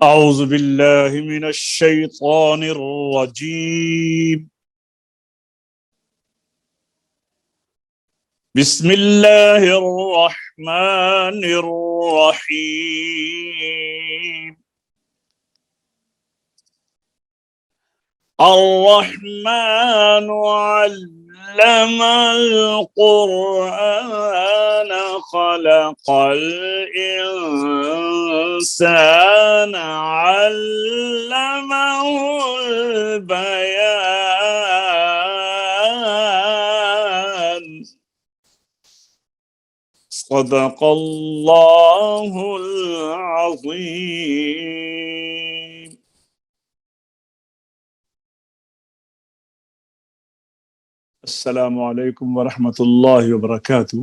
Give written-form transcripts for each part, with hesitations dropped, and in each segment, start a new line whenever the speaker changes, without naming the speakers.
أعوذ بالله من الشيطان الرجيم بسم الله الرحمن الرحيم الرحمن علم القرآن خلق الإنسان علمه البيان صدق الله العظيم. السلام علیکم ورحمۃ اللہ وبرکاتہ.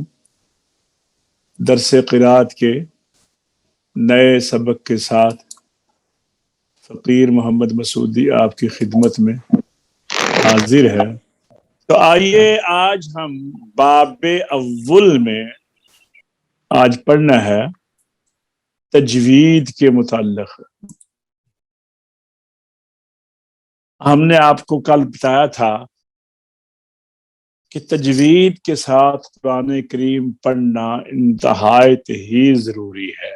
درس قرات کے نئے سبق کے ساتھ فقیر محمد مسعودی آپ کی خدمت میں حاضر ہے. تو آئیے آج ہم باب اول میں آج پڑھنا ہے تجوید کے متعلق. ہم نے آپ کو کل بتایا تھا کہ تجوید کے ساتھ قرآن کریم پڑھنا انتہایت ہی ضروری ہے.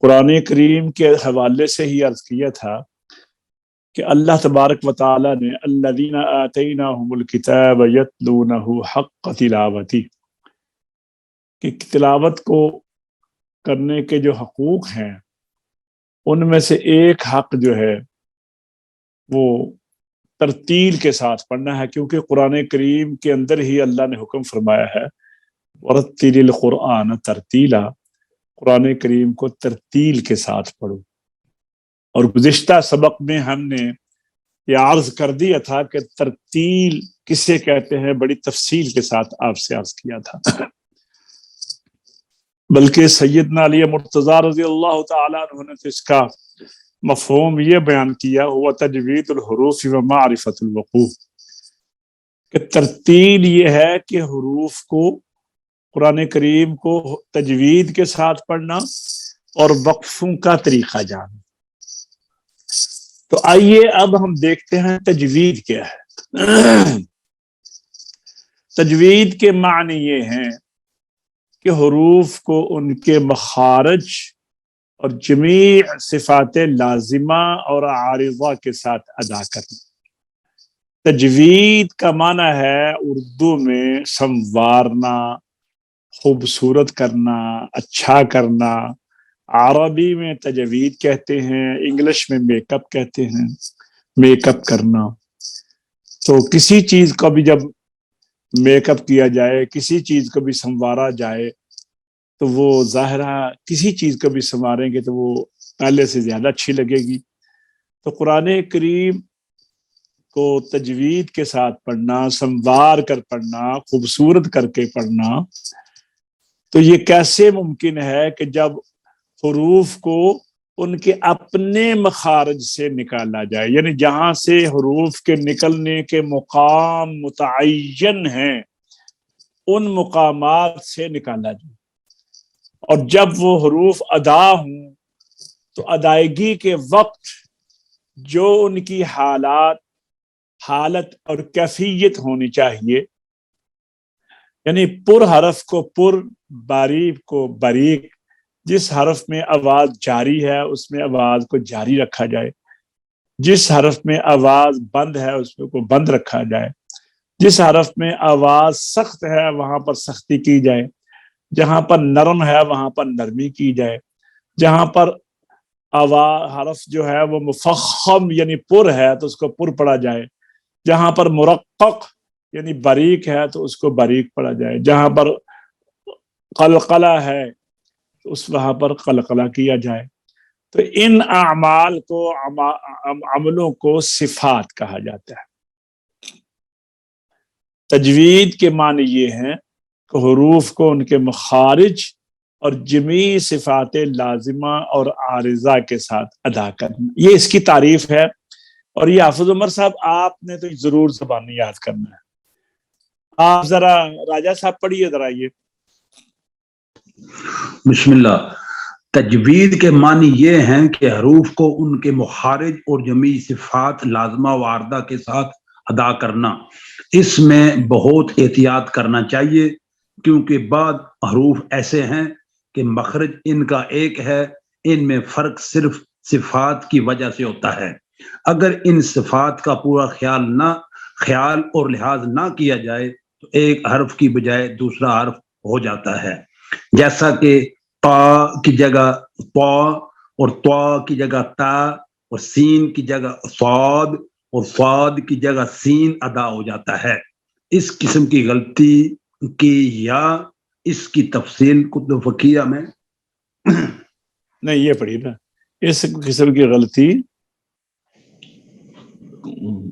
قرآن کریم کے حوالے سے ہی عرض کیا تھا کہ اللہ تبارک و تعالی نے الذین آتیناہم الکتاب یتلونہ حق تلاوتی، کہ تلاوت کو کرنے کے جو حقوق ہیں ان میں سے ایک حق جو ہے وہ ترتیل کے ساتھ پڑھنا ہے، کیونکہ قرآن کریم کے اندر ہی اللہ نے حکم فرمایا ہے وَرَتِّلِ الْقُرْآنَ تَرْتِیلًا، قرآن کریم کو ترتیل کے ساتھ پڑھو. اور گزشتہ سبق میں ہم نے یہ عرض کر دیا تھا کہ ترتیل کسے کہتے ہیں، بڑی تفصیل کے ساتھ آپ سے عرض کیا تھا. بلکہ سیدنا علی مرتضیٰ رضی اللہ تعالیٰ عنہ نے تو اس کا مفہوم یہ بیان کیا ہوا تجوید الحروف و معرفت الوقوف، کہ ترتیل یہ ہے کہ حروف کو، قرآن کریم کو تجوید کے ساتھ پڑھنا اور وقفوں کا طریقہ جاننا. تو آئیے اب ہم دیکھتے ہیں تجوید کیا ہے. تجوید کے معنی یہ ہیں کہ حروف کو ان کے مخارج اور جمیع صفات لازمہ اور عارضہ کے ساتھ ادا کرنا. تجوید کا معنی ہے اردو میں سنوارنا، خوبصورت کرنا، اچھا کرنا. عربی میں تجوید کہتے ہیں، انگلش میں میک اپ کہتے ہیں، میک اپ کرنا. تو کسی چیز کا بھی جب میک اپ کیا جائے، کسی چیز کو بھی سنوارا جائے تو وہ ظاہرہ کسی چیز کو بھی سنواریں گے تو وہ پہلے سے زیادہ اچھی لگے گی. تو قرآن کریم کو تجوید کے ساتھ پڑھنا، سنوار کر پڑھنا، خوبصورت کر کے پڑھنا، تو یہ کیسے ممکن ہے کہ جب حروف کو ان کے اپنے مخارج سے نکالا جائے، یعنی جہاں سے حروف کے نکلنے کے مقام متعین ہیں ان مقامات سے نکالا جائے، اور جب وہ حروف ادا ہوں تو ادائیگی کے وقت جو ان کی حالت اور کیفیت ہونی چاہیے، یعنی پر حرف کو پر، باریک کو باریک، جس حرف میں آواز جاری ہے اس میں آواز کو جاری رکھا جائے، جس حرف میں آواز بند ہے اس میں کو بند رکھا جائے، جس حرف میں آواز سخت ہے وہاں پر سختی کی جائے، جہاں پر نرم ہے وہاں پر نرمی کی جائے، جہاں پر حرف جو ہے وہ مفخم یعنی پر ہے تو اس کو پر پڑھا جائے، جہاں پر مرقق یعنی باریک ہے تو اس کو باریک پڑھا جائے، جہاں پر قلقلہ ہے تو اس وہاں پر قلقلہ کیا جائے. تو ان اعمال کو، عملوں کو صفات کہا جاتا ہے. تجوید کے معنی یہ ہیں کہ حروف کو ان کے مخارج اور جمیع صفات لازمہ اور عارضہ کے ساتھ ادا کرنا. یہ اس کی تعریف ہے. اور یہ حافظ عمر صاحب آپ نے تو ضرور زبانی یاد کرنا ہے. آپ ذرا راجہ صاحب پڑھیے ذرا یہ.
بسم اللہ. تجوید کے معنی یہ ہیں کہ حروف کو ان کے مخارج اور جمیع صفات لازمہ واردہ کے ساتھ ادا کرنا۔ اس میں بہت احتیاط کرنا چاہیے، کیونکہ بعض حروف ایسے ہیں کہ مخرج ان کا ایک ہے، ان میں فرق صرف صفات کی وجہ سے ہوتا ہے۔ اگر ان صفات کا پورا خیال اور لحاظ نہ کیا جائے تو ایک حرف کی بجائے دوسرا حرف ہو جاتا ہے، جیسا کہ طا کی جگہ طا اور طا کی جگہ تا اور سین کی جگہ صاد اور صاد کی جگہ سین ادا ہو جاتا ہے۔ اس قسم کی غلطی کی یا اس کی تفصیل کتب فقیہ میں
نہیں، یہ پڑھی نا، اس قسم کی غلطی،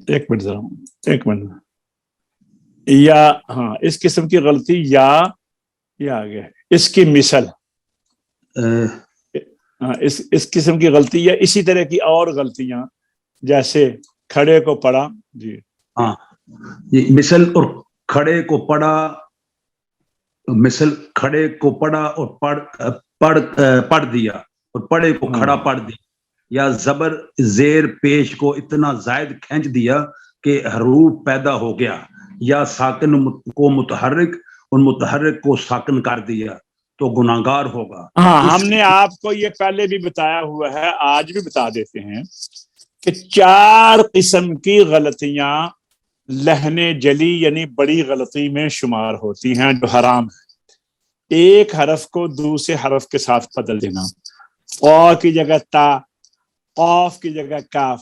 ایک منٹ یا ہاں، اس قسم کی غلطی یا آگے اس کی مثل، اس قسم کی غلطی یا اسی طرح کی اور غلطیاں، جیسے کھڑے کو پڑھا، جی
ہاں، مثل اور کھڑے کو پڑھا، مثل کھڑے کو پڑھا اور پڑھ دیا اور پڑھے کو کھڑا پڑھ دیا، یا زبر زیر پیش کو اتنا زائد کھینچ دیا کہ حروف پیدا ہو گیا، یا ساکن کو متحرک اور متحرک کو ساکن کر دیا تو گناہگار ہوگا۔
ہاں، ہم نے آپ کو یہ پہلے بھی بتایا ہوا ہے، آج بھی بتا دیتے ہیں کہ 4 قسم کی غلطیاں لہن جلی یعنی بڑی غلطی میں شمار ہوتی ہیں جو حرام ہے۔ ایک حرف کو دوسرے حرف کے ساتھ بدل دینا، قا کی جگہ تا، قاف کی جگہ کاف،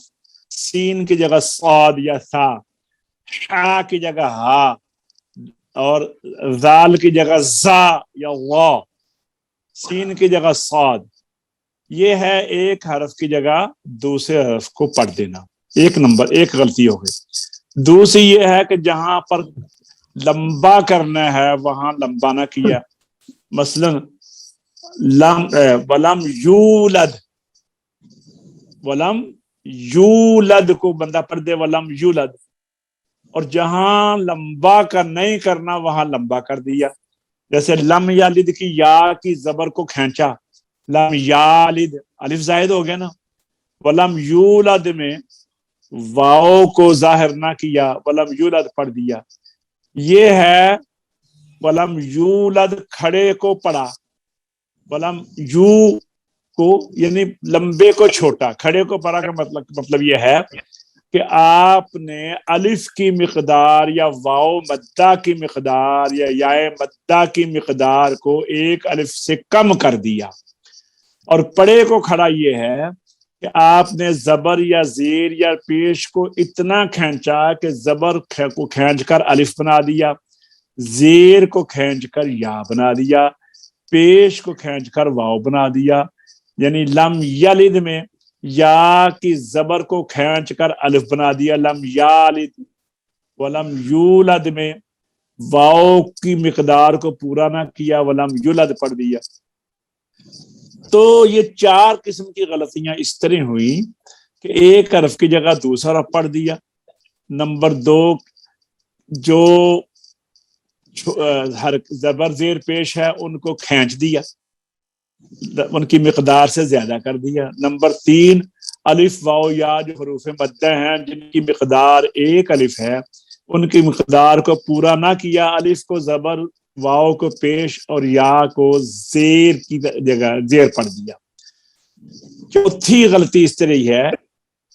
سین کی جگہ صاد یا سا، حا کی جگہ ہا، اور ذال کی جگہ زا یا وا، سین کی جگہ صاد۔ یہ ہے ایک حرف کی جگہ دوسرے حرف کو پڑھ دینا، ایک غلطی ہو گئی۔ دوسری یہ ہے کہ جہاں پر لمبا کرنا ہے وہاں لمبا نہ کیا، مثلا ولم یولد کو بندہ پڑھ دے ولم یولد، اور جہاں لمبا کا نہیں کرنا وہاں لمبا کر دیا، جیسے لم یالد کی یا کی زبر کو کھینچا، لم یالد الف زائد ہو گیا نا، ولم یولد میں واؤ کو ظاہر نہ کیا، ولم یولد پڑھ دیا۔ یہ ہے ولم یولد کھڑے کو پڑھا، ولم یو کو یعنی لمبے کو چھوٹا، کھڑے کو پڑھا کا مطلب یہ ہے کہ آپ نے الف کی مقدار یا واؤ مدہ کی مقدار یا یائے مدہ کی مقدار کو ایک الف سے کم کر دیا، اور پڑے کو کھڑا یہ ہے کہ آپ نے زبر یا زیر یا پیش کو اتنا کھینچا کہ زبر کو کھینچ کر الف بنا دیا، زیر کو کھینچ کر یا بنا دیا، پیش کو کھینچ کر واؤ بنا دیا۔ یعنی لم یلد میں یا کی زبر کو کھینچ کر الف بنا دیا، لم یالد۔ ولم یولد میں واؤ کی مقدار کو پورا نہ کیا، ولم یولد پڑھ دیا۔ تو یہ 4 قسم کی غلطیاں اس طرح ہوئی کہ ایک حرف کی جگہ دوسرا حرف پڑھ دیا۔ نمبر 2، جو زبر زیر پیش ہے ان کو کھینچ دیا، ان کی مقدار سے زیادہ کر دیا۔ نمبر 3، الف واؤ یا جو حروف مدہ ہیں جن کی مقدار ایک الف ہے ان کی مقدار کو پورا نہ کیا، الف کو زبر، واؤ کو پیش اور یا کو زیر کی جگہ زیر پڑھ دیا۔ چوتھی غلطی اس طرح ہے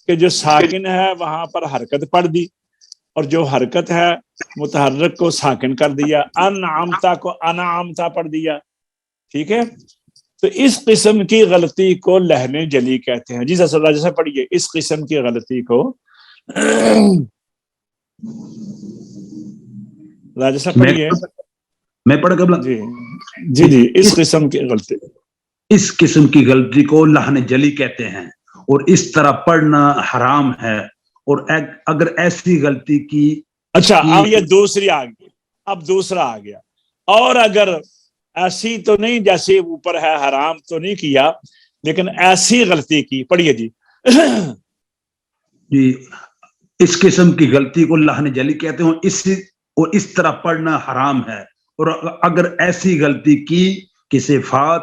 کہ جو ساکن ہے وہاں پر حرکت پڑھ دی، اور جو حرکت ہے متحرک کو ساکن کر دیا، انعمتا کو انعمتا پڑھ دیا۔ ٹھیک ہے، تو اس قسم کی غلطی کو لہن جلی کہتے ہیں۔ جی راجہ صاحب پڑھیے، اس قسم کی غلطی کو راجہ صاحب پڑھیے۔
میں پڑھ قبل
جی اس قسم کی غلطی،
اس قسم کی غلطی کو لہن جلی کہتے ہیں، اور اس طرح پڑھنا حرام ہے۔ اور اگر ایسی غلطی کی،
اچھا اب یہ دوسری آ گئی، اب دوسرا آ گیا، اور اگر ایسی تو نہیں جیسے اوپر ہے حرام تو نہیں کیا، لیکن ایسی غلطی کی، پڑھیے جی۔
جی اس قسم کی غلطی کو لہن جلی کہتے ہیں، اور اس طرح پڑھنا حرام ہے۔ اور اگر ایسی غلطی کی کہ صفات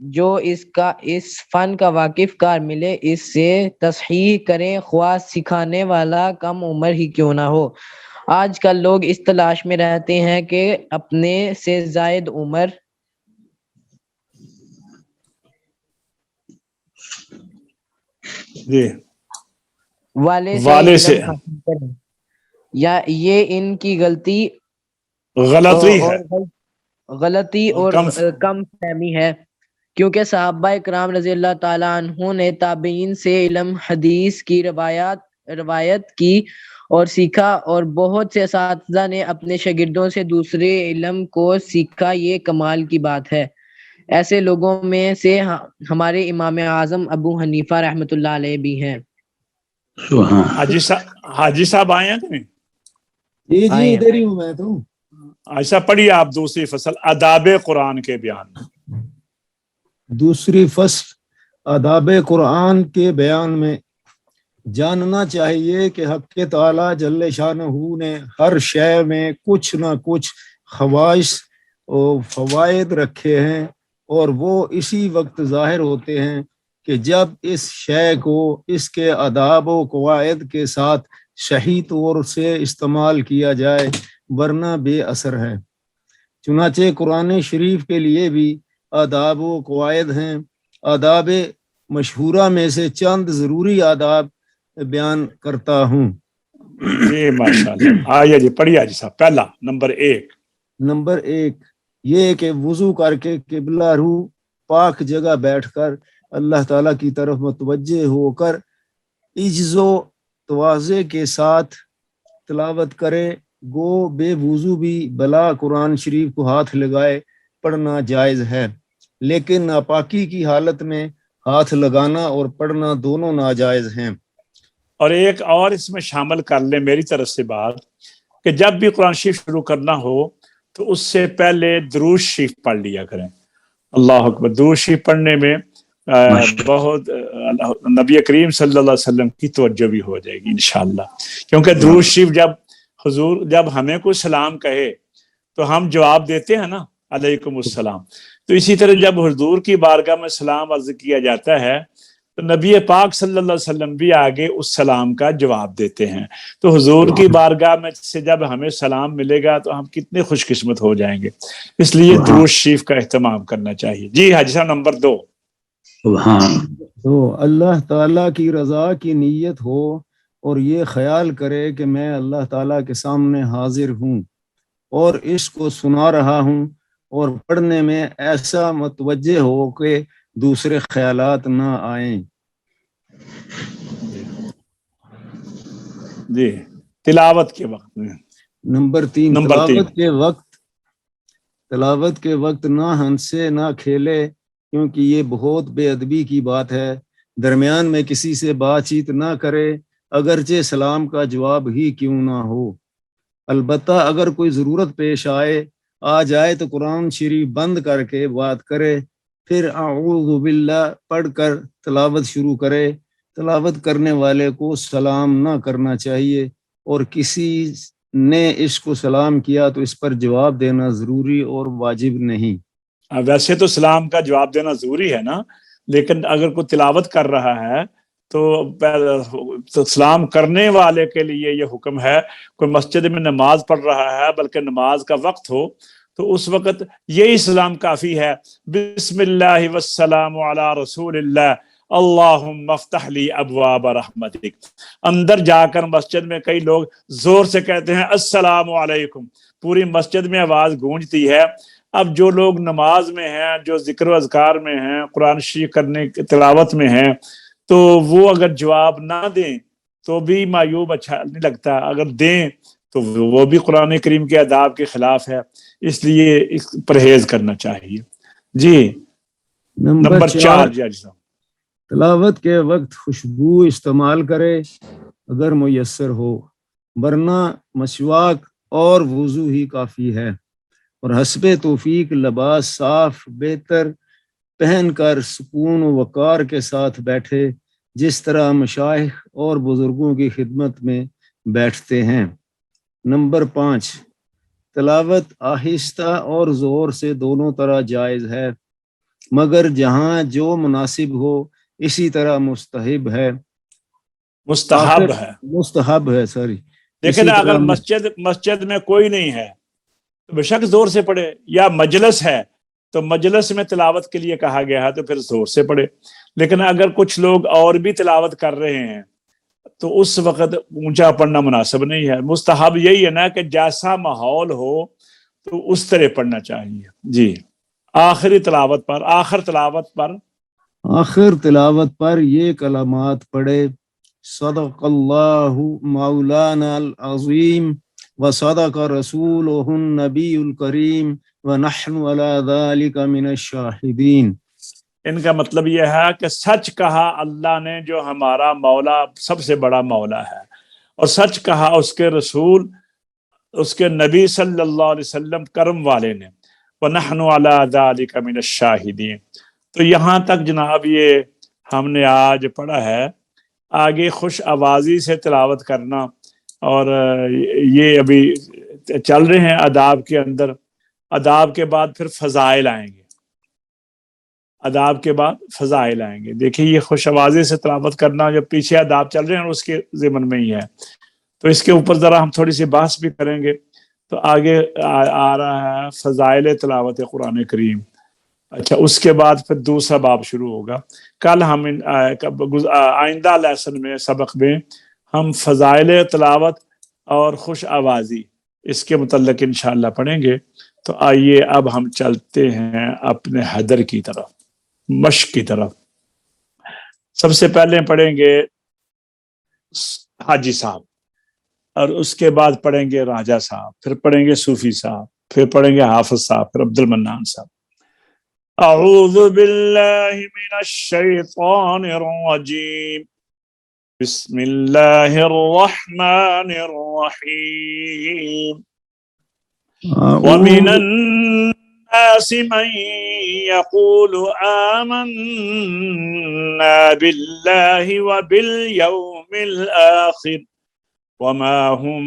جو اس فن کا واقف کار ملے اس سے تصحیح کریں، خواہ سکھانے والا کم عمر ہی کیوں نہ ہو۔ آج کل لوگ اس تلاش میں رہتے ہیں کہ اپنے سے زائد عمر
جی
والے سے
والے سے
علم حاصل کریں، یا یہ ان کی غلطی
غلطی
اور
ہے
غلطی
اور
اور
کم
کم فہمی ہے، کیونکہ صحابہ کرام رضی اللہ تعالیٰ عنہ نے تابعین سے علم حدیث کی روایت کی اور سیکھا، اور بہت سے اساتذہ نے اپنے شاگردوں سے دوسرے علم کو سیکھا۔ یہ کمال کی بات ہے۔ ایسے لوگوں میں سے ہمارے امام اعظم ابو حنیفہ رحمۃ اللہ علیہ بھی ہیں۔
سبحان
حاجی صاحب آئے ہیں کہ نہیں؟
جی جی
آئے ہیں۔
ادھر ہی ہوں میں تو۔
ایسا پڑھیے آپ دوسری فصل آداب قرآن کے بیان میں۔
دوسری فصل آداب قرآن کے بیان میں جاننا چاہیے کہ حق تعالیٰ جل شانہ نے ہر شے میں کچھ نہ کچھ خواص اور فوائد رکھے ہیں، اور وہ اسی وقت ظاہر ہوتے ہیں کہ جب اس شے کو اس کے آداب و قواعد کے ساتھ صحیح طور سے استعمال کیا جائے، ورنہ بے اثر ہے۔ چنانچہ قرآن شریف کے لیے بھی آداب و قواعد ہیں۔ آداب مشہورہ میں سے چند ضروری آداب بیان کرتا ہوں۔
جی ماشاءاللہ، آئیے جی پڑھیے حاجی صاحب۔ پہلا نمبر 1،
نمبر 1 یہ کہ وضو کر کے قبلہ رو پاک جگہ بیٹھ کر اللہ تعالیٰ کی طرف متوجہ ہو کر عجز و تواضع کے ساتھ تلاوت کرے، گو بے وضو بھی بلا قرآن شریف کو ہاتھ لگائے پڑھنا جائز ہے، لیکن ناپاکی کی حالت میں ہاتھ لگانا اور پڑھنا دونوں ناجائز ہیں۔
اور ایک اور اس میں شامل کر لیں میری طرف سے بات، کہ جب بھی قرآن شریف شروع کرنا ہو تو اس سے پہلے درود شریف پڑھ لیا کریں۔ اللہ اکبر۔ درود شریف پڑھنے میں بہت نبی کریم صلی اللہ علیہ وسلم کی توجہ بھی ہو جائے گی انشاءاللہ، کیونکہ درود شریف جب ہمیں کوئی سلام کہے تو ہم جواب دیتے ہیں نا علیکم السلام، تو اسی طرح جب حضور کی بارگاہ میں سلام عرض کیا جاتا ہے تو نبی پاک صلی اللہ علیہ وسلم بھی آگے اس سلام کا جواب دیتے ہیں۔ تو حضور کی بارگاہ میں سے جب ہمیں سلام ملے گا تو ہم کتنے خوش قسمت ہو جائیں گے، اس لیے درود شریف کا اہتمام کرنا چاہیے۔ جی حاجی صاحب نمبر 2۔
تو اللہ تعالیٰ کی رضا کی نیت ہو اور یہ خیال کرے کہ میں اللہ تعالیٰ کے سامنے حاضر ہوں اور اس کو سنا رہا ہوں، اور پڑھنے میں ایسا متوجہ ہو کہ دوسرے خیالات نہ آئیں۔
جی تلاوت کے وقت میں
نمبر 3
نمبر 3
تلاوت کے وقت نہ ہنسے نہ کھیلے، کیونکہ یہ بہت بے ادبی کی بات ہے۔ درمیان میں کسی سے بات چیت نہ کرے، اگرچہ سلام کا جواب ہی کیوں نہ ہو۔ البتہ اگر کوئی ضرورت پیش آ جائے تو قرآن شریف بند کر کے بات کرے، پھر اعوذ باللہ پڑھ کر تلاوت شروع کرے۔ تلاوت کرنے والے کو سلام نہ کرنا چاہیے، اور کسی نے اس کو سلام کیا تو اس پر جواب دینا ضروری اور واجب نہیں۔
ویسے تو سلام کا جواب دینا ضروری ہے نا، لیکن اگر کوئی تلاوت کر رہا ہے تو سلام کرنے والے کے لیے یہ حکم ہے، کوئی مسجد میں نماز پڑھ رہا ہے بلکہ نماز کا وقت ہو تو اس وقت یہی سلام کافی ہے، بسم اللہ والسلام علی رسول اللہ اللہم افتح لی ابواب رحمتک۔ اندر جا کر مسجد میں کئی لوگ زور سے کہتے ہیں السلام علیکم، پوری مسجد میں آواز گونجتی ہے۔ اب جو لوگ نماز میں ہیں، جو ذکر و اذکار میں ہیں، قرآن شریف کرنے کی تلاوت میں ہیں، تو وہ اگر جواب نہ دیں تو بھی معیوب اچھا نہیں لگتا، اگر دیں تو وہ بھی قرآن کریم کے آداب کے خلاف ہے، اس لیے پرہیز کرنا چاہیے۔ جی نمبر 4 جی حاجی صاحب۔
تلاوت کے وقت خوشبو استعمال کرے اگر میسر ہو، ورنہ مسواک اور وضو ہی کافی ہے، اور حسب توفیق لباس صاف بہتر پہن کر سکون و وقار کے ساتھ بیٹھے، جس طرح مشائخ اور بزرگوں کی خدمت میں بیٹھتے ہیں۔ نمبر 5 تلاوت آہستہ اور زور سے دونوں طرح جائز ہے۔ مگر جہاں جو مناسب ہو، اسی طرح مستحب ہے،
مستحب ہے.
مستحب ہے سوری،
دیکھیں
اسی
نا،
طرح
اگر مسجد میں کوئی نہیں ہے تو بے شک زور سے پڑھے، یا مجلس ہے تو مجلس میں تلاوت کے لیے کہا گیا ہے تو پھر زور سے پڑھے. لیکن اگر کچھ لوگ اور بھی تلاوت کر رہے ہیں تو اس وقت اونچا پڑھنا مناسب نہیں ہے. مستحب یہی ہے نا کہ جیسا ماحول ہو تو اس طرح پڑھنا چاہیے. جی، آخر تلاوت پر
یہ کلمات پڑھے: صدق اللہ مولانا العظیم وصدق رسولہ النبی الکریم ونحن علی ذلک من الشاہدین.
ان کا مطلب یہ ہے کہ سچ کہا اللہ نے جو ہمارا مولا سب سے بڑا مولا ہے، اور سچ کہا اس کے رسول، اس کے نبی صلی اللہ علیہ وسلم کرم والے نے. وَنَحْنُ عَلَىٰ ذَلِكَ مِنَ الشَّاهِدِينَ. تو یہاں تک جناب یہ ہم نے آج پڑھا ہے. آگے خوش آوازی سے تلاوت کرنا، اور یہ ابھی چل رہے ہیں آداب کے اندر. آداب کے بعد پھر فضائل آئیں گے. دیکھیں یہ خوش آوازی سے تلاوت کرنا جو پیچھے آداب چل رہے ہیں اس کے ضمن میں ہی ہے، تو اس کے اوپر ذرا ہم تھوڑی سی بحث بھی کریں گے. تو آگے آ رہا ہے فضائل تلاوت قرآن کریم. اچھا، اس کے بعد پھر دوسرا باب شروع ہوگا. کل ہم آئندہ لیسن میں، سبق میں، ہم فضائل تلاوت اور خوش آوازی اس کے متعلق انشاءاللہ پڑھیں گے. تو آئیے اب ہم چلتے ہیں اپنے حدر کی طرف، مشق کی طرف. سب سے پہلے پڑھیں گے حاجی صاحب، اور اس کے بعد پڑھیں گے راجہ صاحب، پھر پڑھیں گے صوفی صاحب، پھر پڑھیں گے حافظ صاحب، پھر عبد المنان صاحب. اعوذ باللہ من الشیطان الرجیم، بسم اللہ الرحمن الرحیم. ومن الناس من يقول آمنا بالله وباليوم الآخر وما هم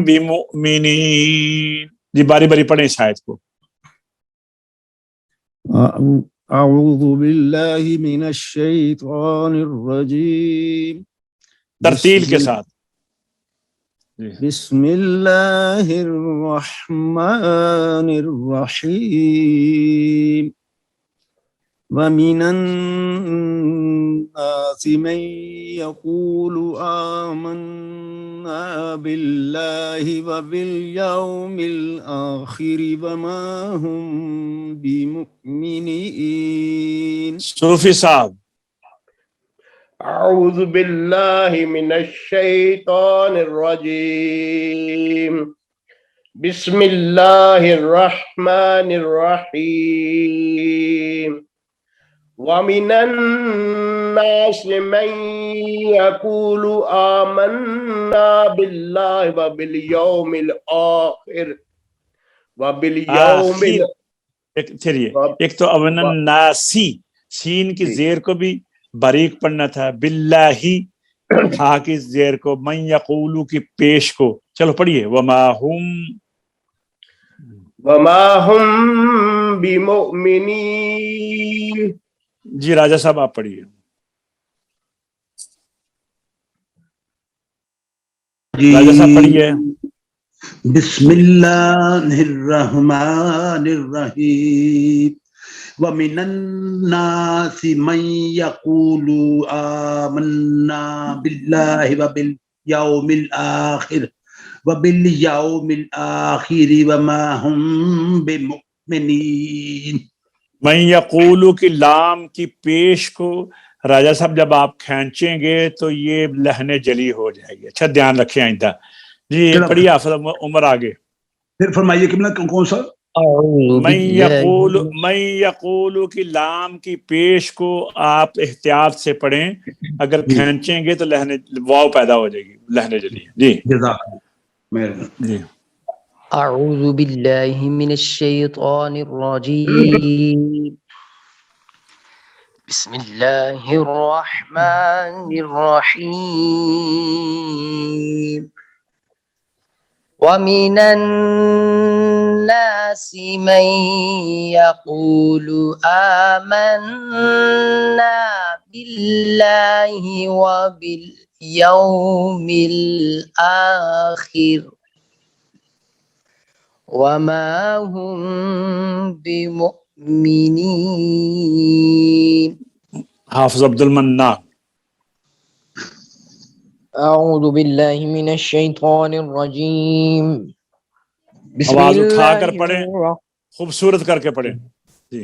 بمؤمنين. جی باری باری پڑھیں اس آیت کو.
اعوذ باللہ من الشیطان الرجیم،
ترتیل کے ساتھ.
بسم اللہ الرحمن الرحیم. ومن الناس من يقول آمنا بالله وباليوم الآخر وما هم بمؤمنين.
صوفی صاحب.
اعوذ باللہ من الشیطان الرجیم، بسم اللہ الرحمن الرحیم. ومن الناس من يقول آمنا بالله وباليوم الآخر وباليوم
ایک تو امن الناسی، سین کی زیر کو بھی باریک پڑھنا تھا، باللہ ہا کی زیر کو، من یقولو کی پیش کو. چلو پڑھیے. وما هم
بمؤمنین.
جی راجہ صاحب آپ پڑھیے. راجہ صاحب پڑھیے.
بسم اللہ الرحمن الرحیم. وَمِنَ النَّاسِ مَن يَقُولُ آمَنَّا بِاللَّهِ وَبِالْيَوْمِ الْآخِرِ وَمَا هُمْ بِمُؤْمِنِينَ.
من یقولو کی لام کی پیش کو راجہ صاحب جب آپ کھینچیں گے تو یہ لہن جلی ہو جائے گی. اچھا دھیان رکھیں آئندہ. جی پڑھیے حافظ عمر آگے.
پھر فرمائیے کہ کون سا؟
من یقولو کی لام کی پیش کو آپ احتیاط سے پڑھیں، اگر کھینچیں گے تو لہن واو پیدا ہو جائے گی، لہن جلی. جی
جزاک اللہ.
جی.
اعوذ باللہ من الشیطان الرجیم، بسم اللہ الرحمن الرحیم. ومن الناس الناس من يقول آمنا بالله وباليوم الآخر وما هم بمؤمنين.
حافظ عبد المنان.
اعوذ باللہ من الشیطان الرجیم. بسم
آواز اٹھا
اللہ
کر پڑھیں، خوبصورت کر کے پڑھیں. جی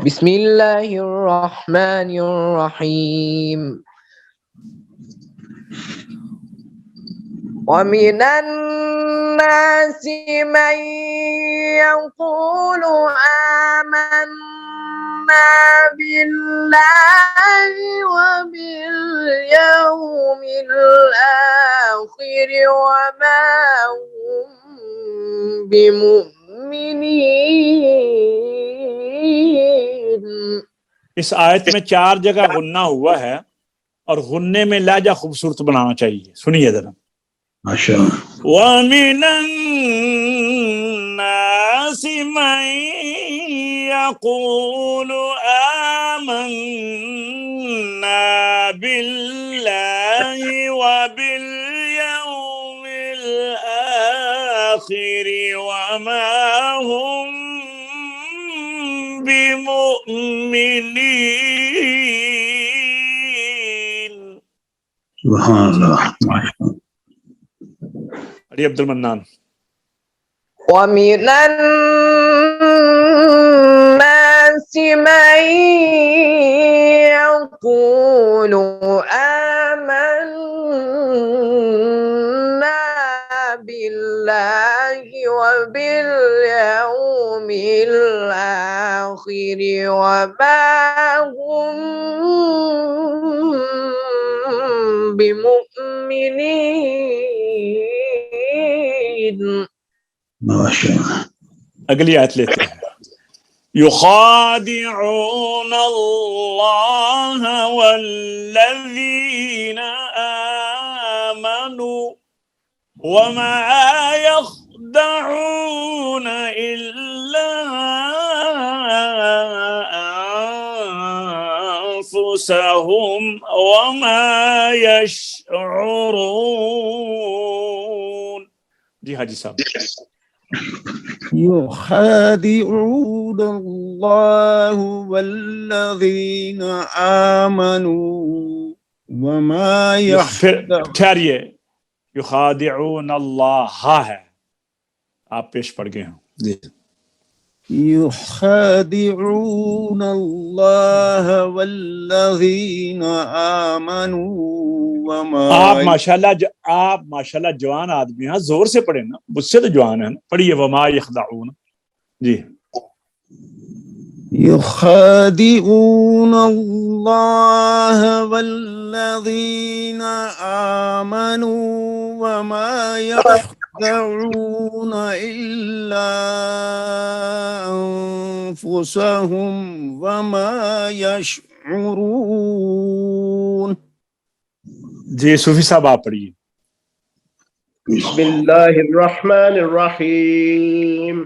بسم اللہ الرحمن الرحیم. ومن الناس من يقول آمنا بالله وباليوم الآخر وما هم بمؤمنين.
اس آیت میں 4 جگہ غنہ ہوا ہے اور غنے میں لہجہ خوبصورت بنانا چاہیے. سنیے ذرا.
ماشاء اللہ.
وَمِنَ النَّاسِ مَن يَقُولُ آمَنَّا بِاللَّهِ وَبِالْيَوْمِ الْآخِرِ وَمَا هُمْ بِمُؤْمِنِينَ.
سبحان اللہ. ماشاء اللہ.
علی عبد المنان.
ومن الناس من يقول آمنا بالله وباليوم الآخر وما هم بمؤمنين.
ماشاء اللہ.
اگلی آیت لیتے ہیں. يخادعون الله والذين آمنوا وما يخدعون إلا أنفسهم وما يشعرون. جی حاجی صاحب.
يخادعون الله والذين آمنوا وما
ٹھہریے. یخادعون اللہ ہے، آپ پیش پڑھ گئے ہیں. جی.
يخادعون الله والذين آمنوا وما.
آپ ماشاءاللہ جوان آدمی ہیں، زور سے پڑھیں نا، مجھ سے تو جوان ہیں. پڑھیے وما یخدعون. جی.
يخادعون الله والذين آمنوا وما يخدعون إلا أنفسهم وما يشعرون.
جی صوفی صاحب آپ پڑھیے.
بسم اللہ الرحمن الرحیم.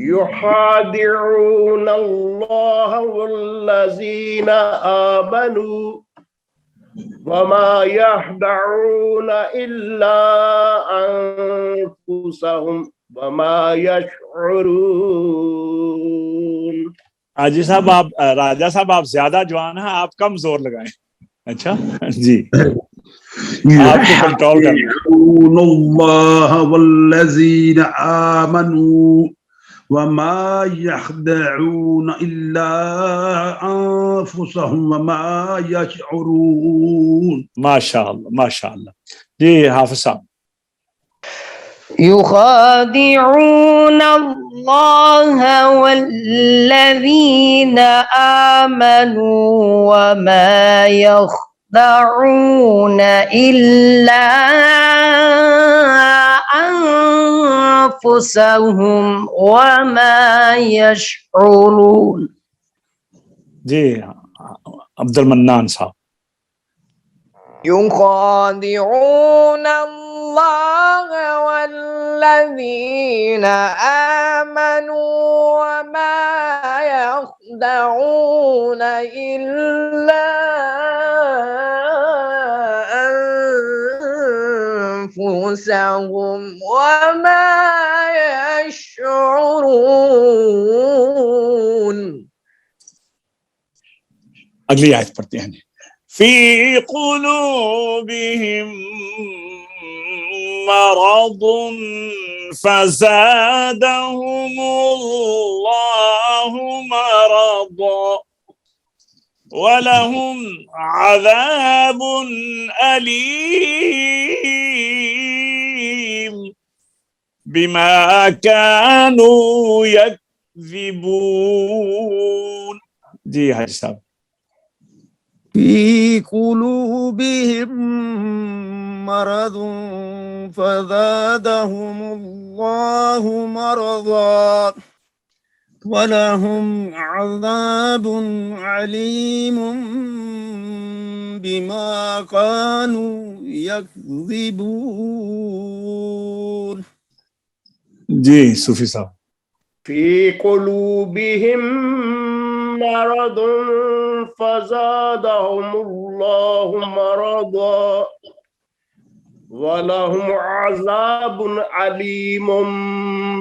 يخادعون الله والذين آمنوا وما يخدعون إلا أنفسهم وما يشعرون.
حاجی صاحب آپ، راجہ صاحب آپ زیادہ جوان ہیں، آپ کم زور لگائیں. اچھا جی، آپ کو کنٹرول کرنا.
يخادعون الله والذين آمنوا وما يخدعون إلا أنفسهم وما يشعرون.
ماشاءاللہ ماشاءاللہ. جی حافظ صاحب.
يخادعون الله والذين آمنوا وما يخدعون إلا أنفسهم وما يشعرون.
جی عبد المنان صاحب.
يخادعون الله والذين آمنوا وما يخدعون إلا أنفسهم وما يشعرون.
اگلی آیت پڑھتے ہیں. فی قلوبہم مرض فزادہم اللہ مرضا وَلَهُمْ عَذَابٌ أَلِيمٌ بِمَا كَانُوا يَكْذِبُونَ. جی حاجی صاحب.
في قلوبهم مرض فزادهم الله مرضا ولهم عذاب عليم بما كانوا يكذبون.
جی صوفی صاحب.
في قلوبهم مرض فزادهم الله مرضا ولهم عذاب عليم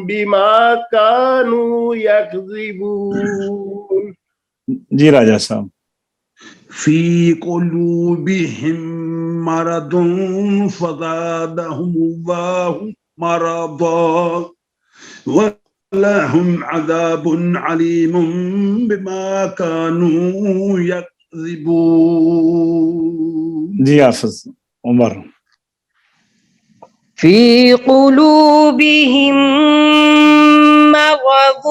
بما كانوا يكذبون.
جی راجہ صاحب.
في قلوبهم مرض فزادهم الله مرضا ولهم عذاب عليم بما كانوا يكذبون.
جی حافظ عمر.
في قلوبهم مرض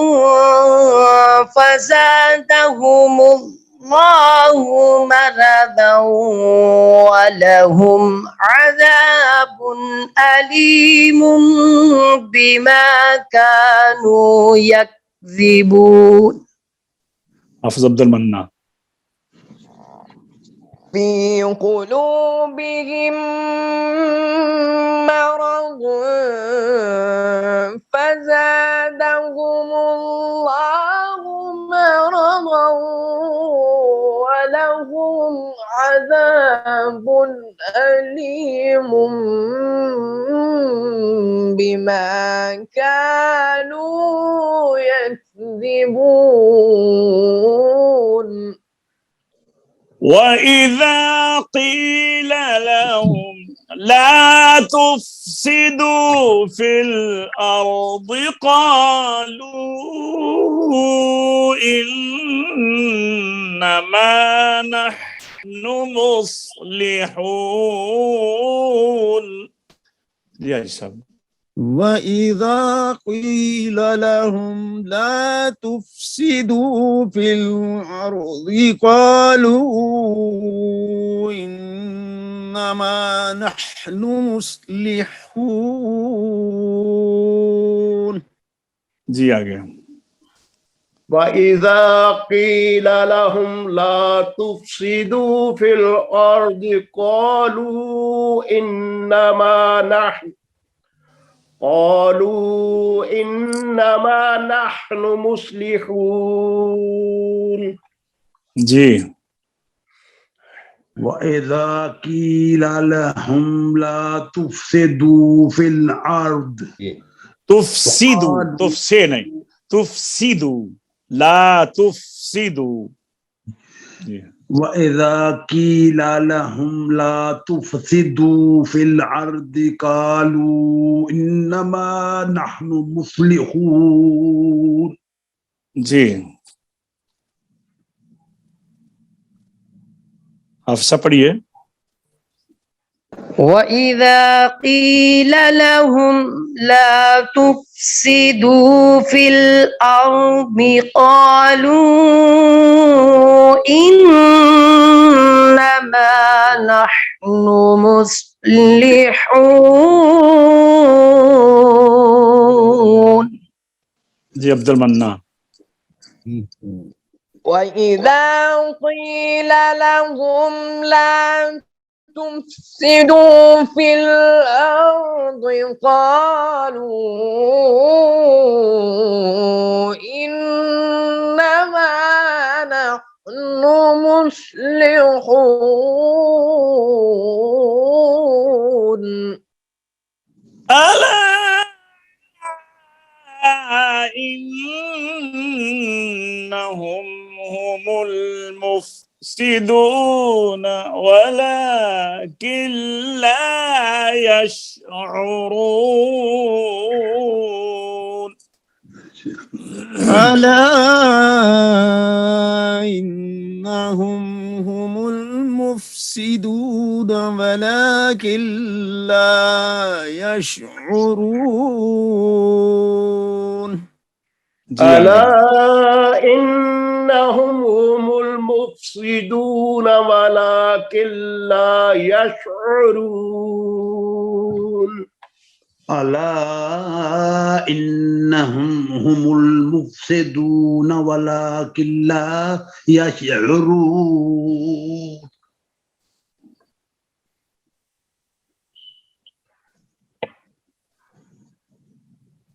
فزادهم الله مرضا ولهم عذاب أليم بما كانوا يكذبون.
حافظ عبد المنان.
في قلوبهم مرض فزادهم الله مرضا ولهم عذاب أليم بما كانوا يكذبون.
وَإِذَا قِيلَ لَهُمْ لَا تُفْسِدُوا فِي الْأَرْضِ قَالُوا إِنَّمَا نَحْنُ مُصْلِحُونَ. جی حاجی صاحب.
وَإِذَا قِيلَ لَهُمْ لَا تُفْسِدُوا فِي الْأَرْضِ قَالُوا إِنَّمَا نَحْنُ مُصْلِحُونَ.
جی آگے.
وَإِذَا قِيلَ لَهُمْ لَا تُفْسِدُوا فِي الْأَرْضِ قَالُوا إِنَّمَا نَحْنُ مُصْلِحُونَ.
جی.
وَإِذَا قِيلَ لَهُمْ لَا تُفْسِدُوا فِي الْأَرْضِ
تفسدوا تفسے نہیں تفسدوا لا تفسدوا. جی.
وَإِذَا قِيلَ لَهُمْ لَا تُفْسِدُوا فِي الْأَرْضِ قَالُوا إِنَّمَا نَحْنُ مُصْلِحُونَ.
جی. حافظہ پڑھیے.
وَإِذَا قِيلَ لَهُمْ لَا تُفْسِدُوا فِي الْأَرْضِ قَالُوا إِنَّمَا نَحْنُ مُصْلِحُونَ.
جی عبد المنان.
وَإِذَا قِيلَ لَهُمْ لَا تفسدوا في الأرض قالوا إنما نحن مصلحون
ألا إنهم هم المفسدون ولكن لا يشعرون.
ألا إنهم هم المفسدون ولكن لا يشعرون.
ألا إنهم هم المفسدون ولكن لا يشعرون.
ألا إنهم هم المفسدون ولكن لا يشعرون.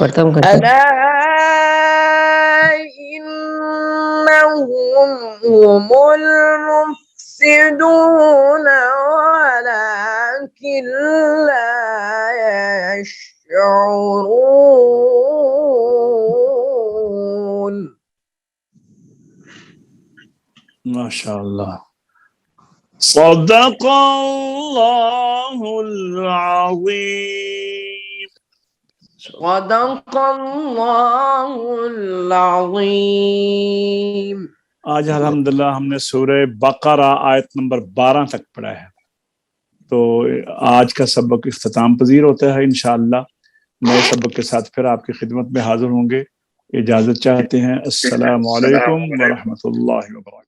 ألا إنهم هم المفسدون ولكن لا يشعرون.
ما شاء الله. صدق الله العظيم.
صدق الله العظيم.
آج الحمدللہ ہم نے سورہ بقرہ آیت نمبر 12 تک پڑھا ہے. تو آج کا سبق اختتام پذیر ہوتا ہے. انشاءاللہ نئے سبق کے ساتھ پھر آپ کی خدمت میں حاضر ہوں گے. اجازت چاہتے ہیں. السلام علیکم ورحمۃ اللہ وبرکاتہ.